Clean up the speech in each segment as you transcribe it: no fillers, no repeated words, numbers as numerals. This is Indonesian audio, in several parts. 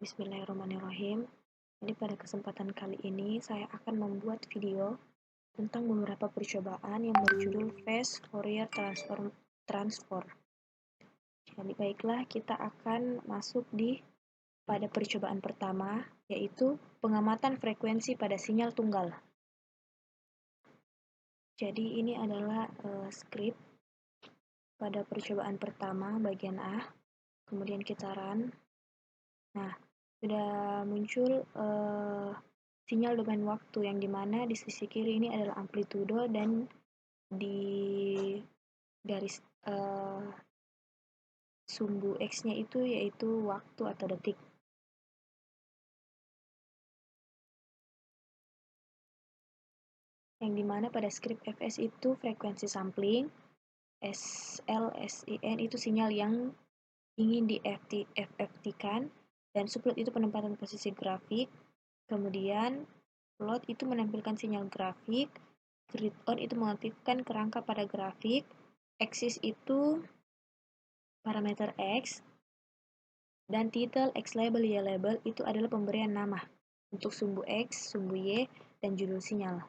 Bismillahirrahmanirrahim. Jadi pada kesempatan kali ini saya akan membuat video tentang beberapa percobaan yang berjudul Phase Fourier Transform. Jadi baiklah, kita akan masuk pada percobaan pertama, yaitu pengamatan frekuensi pada sinyal tunggal. Jadi ini adalah skrip pada percobaan pertama bagian A. Kemudian kita run. Nah, sudah muncul sinyal domain waktu yang dimana di sisi kiri ini adalah amplitudo dan di garis sumbu X-nya itu yaitu waktu atau detik. Yang dimana pada skrip Fs itu frekuensi sampling, SL, SIN itu sinyal yang ingin di FFT-kan, dan subplot itu penempatan posisi grafik, kemudian plot itu menampilkan sinyal grafik, grid on itu mengaktifkan kerangka pada grafik, axis itu parameter X, dan title, X label, Y label itu adalah pemberian nama untuk sumbu X, sumbu Y, dan judul sinyal.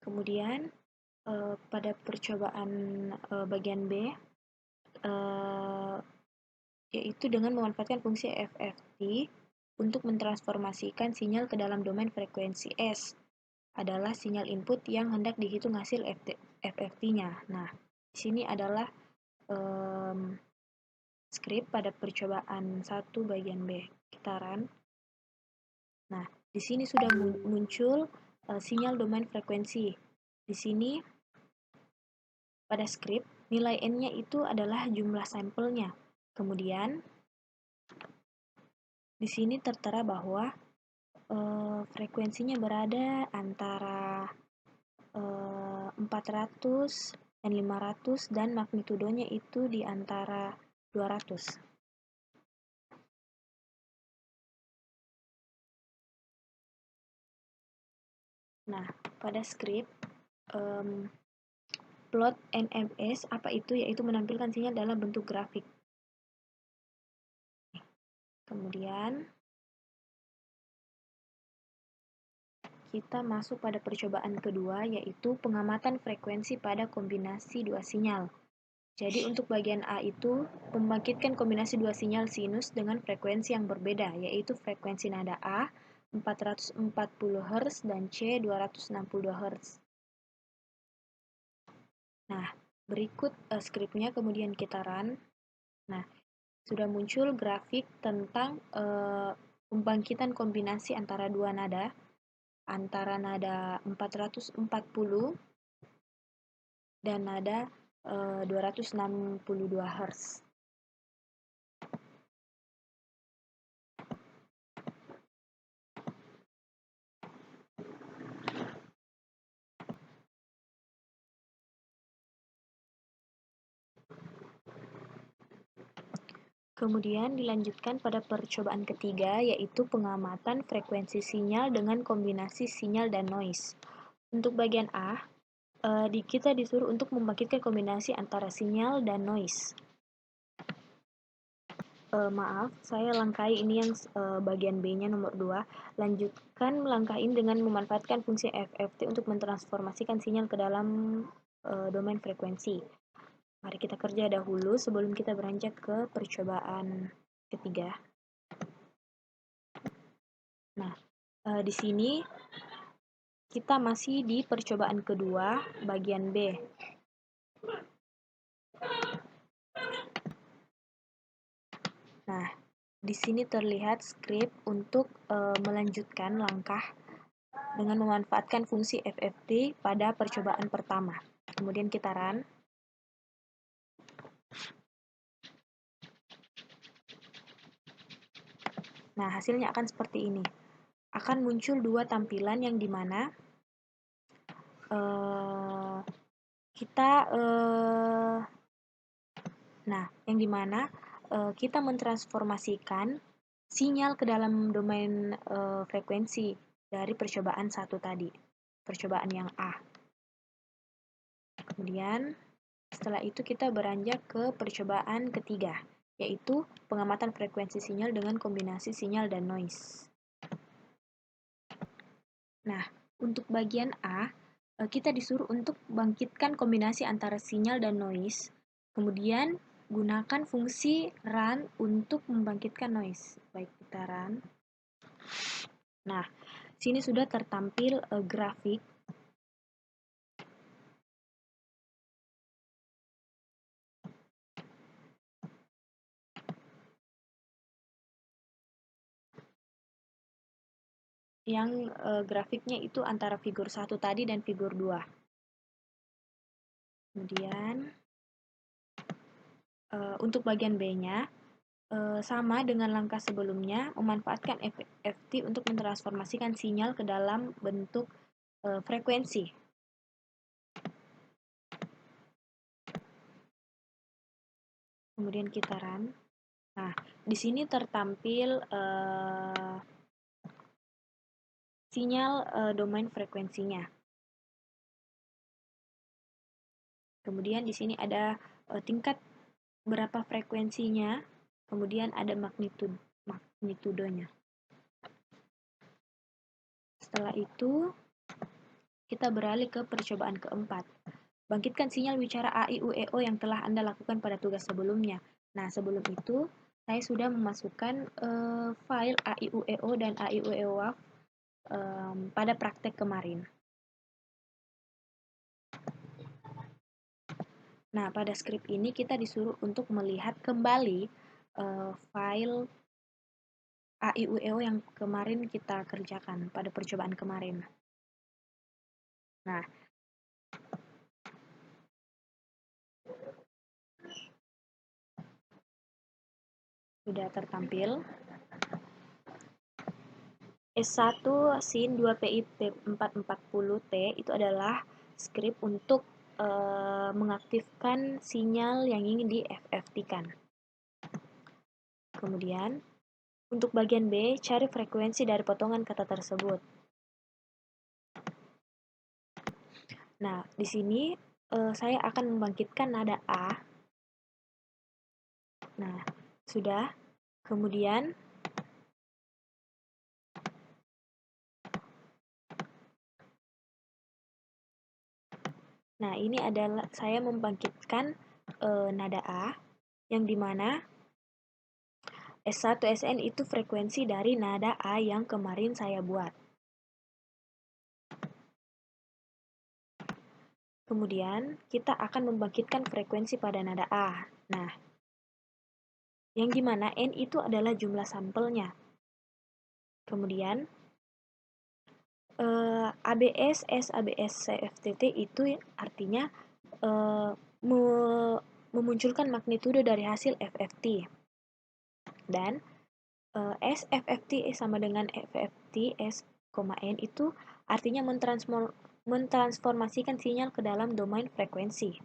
Kemudian pada percobaan bagian B, yaitu dengan memanfaatkan fungsi FFT untuk mentransformasikan sinyal ke dalam domain frekuensi S, adalah sinyal input yang hendak dihitung hasil FFT-nya. Nah, di sini adalah skrip pada percobaan 1 bagian B. Kita run. Nah, di sini sudah muncul sinyal domain frekuensi. Di sini pada skrip nilai N-nya itu adalah jumlah sampelnya. Kemudian di sini tertera bahwa frekuensinya berada antara 400 dan 500 dan magnitudonya itu di antara 200. Nah, pada skrip plot NMS apa itu, yaitu menampilkan sinyal dalam bentuk grafik. Kemudian kita masuk pada percobaan kedua, yaitu pengamatan frekuensi pada kombinasi dua sinyal. Jadi untuk bagian A itu membangkitkan kombinasi dua sinyal sinus dengan frekuensi yang berbeda, yaitu frekuensi nada A 440 Hz dan C 262 Hz. Nah, berikut skripnya kemudian kita run. Nah, sudah muncul grafik tentang pembangkitan kombinasi antara dua nada, antara nada 440 dan nada 262 Hz. Kemudian dilanjutkan pada percobaan ketiga, yaitu pengamatan frekuensi sinyal dengan kombinasi sinyal dan noise. Untuk bagian A, kita disuruh untuk membangkitkan kombinasi antara sinyal dan noise. Maaf, saya langkai ini yang bagian B-nya nomor 2. Lanjutkan langkah ini dengan memanfaatkan fungsi FFT untuk mentransformasikan sinyal ke dalam domain frekuensi. Mari kita kerja dahulu sebelum kita beranjak ke percobaan ketiga. Nah, di sini kita masih di percobaan kedua bagian B. Nah, di sini terlihat skrip untuk melanjutkan langkah dengan memanfaatkan fungsi FFT pada percobaan pertama. Kemudian kita run. Nah, hasilnya akan seperti ini. Akan muncul dua tampilan yang dimana kita mentransformasikan sinyal ke dalam domain frekuensi dari percobaan satu tadi, percobaan yang A. Kemudian Setelah itu kita beranjak ke percobaan ketiga, yaitu pengamatan frekuensi sinyal dengan kombinasi sinyal dan noise. Nah, untuk bagian A, kita disuruh untuk bangkitkan kombinasi antara sinyal dan noise, kemudian gunakan fungsi run untuk membangkitkan noise. Baik, kita run. Nah, sini sudah tertampil grafik yang grafiknya itu antara figur 1 tadi dan figur 2. Kemudian untuk bagian B-nya sama dengan langkah sebelumnya, memanfaatkan FFT untuk mentransformasikan sinyal ke dalam bentuk frekuensi. Kemudian kita run. Nah, di sini tertampil sinyal domain frekuensinya. Kemudian di sini ada tingkat berapa frekuensinya, kemudian ada magnitudonya. Setelah itu, kita beralih ke percobaan keempat. Bangkitkan sinyal bicara AIUEO yang telah Anda lakukan pada tugas sebelumnya. Nah, sebelum itu, saya sudah memasukkan file AIUEO dan AIUEO WAV pada praktek kemarin. Nah, pada script ini kita disuruh untuk melihat kembali file AIUEO yang kemarin kita kerjakan pada percobaan kemarin. Nah, sudah tertampil. S1 SIN 2PI 440T itu adalah script untuk mengaktifkan sinyal yang ingin di FFT-kan. Kemudian, untuk bagian B, cari frekuensi dari potongan kata tersebut. Nah, di sini saya akan membangkitkan nada A. Nah, sudah. Kemudian, nah ini adalah saya membangkitkan nada A, yang dimana S1 SN itu frekuensi dari nada A yang kemarin saya buat. Kemudian, kita akan membangkitkan frekuensi pada nada A. Nah, yang dimana N itu adalah jumlah sampelnya. Kemudian, ABS, SABS, CFTT itu artinya memunculkan magnitudo dari hasil FFT. Dan SFFT sama dengan FFT S, N itu artinya mentransformasikan sinyal ke dalam domain frekuensi.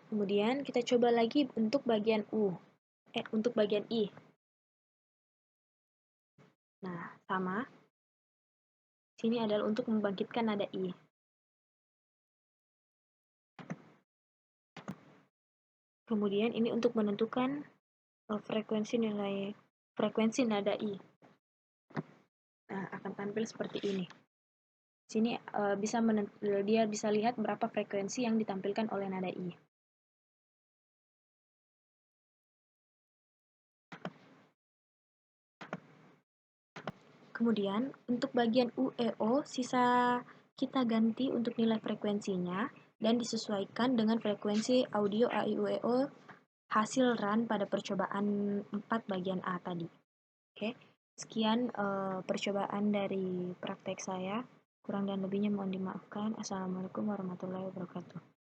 Kemudian kita coba lagi untuk bagian untuk bagian I. Nah, sama. Sini adalah untuk membangkitkan nada I. Kemudian ini untuk menentukan frekuensi nada I. Nah, akan tampil seperti ini. Sini dia bisa lihat berapa frekuensi yang ditampilkan oleh nada I. Kemudian, untuk bagian UEO, sisa kita ganti untuk nilai frekuensinya dan disesuaikan dengan frekuensi audio AIUEO hasil run pada percobaan 4 bagian A tadi. Oke, sekian percobaan dari praktek saya. Kurang dan lebihnya mohon dimaafkan. Assalamualaikum warahmatullahi wabarakatuh.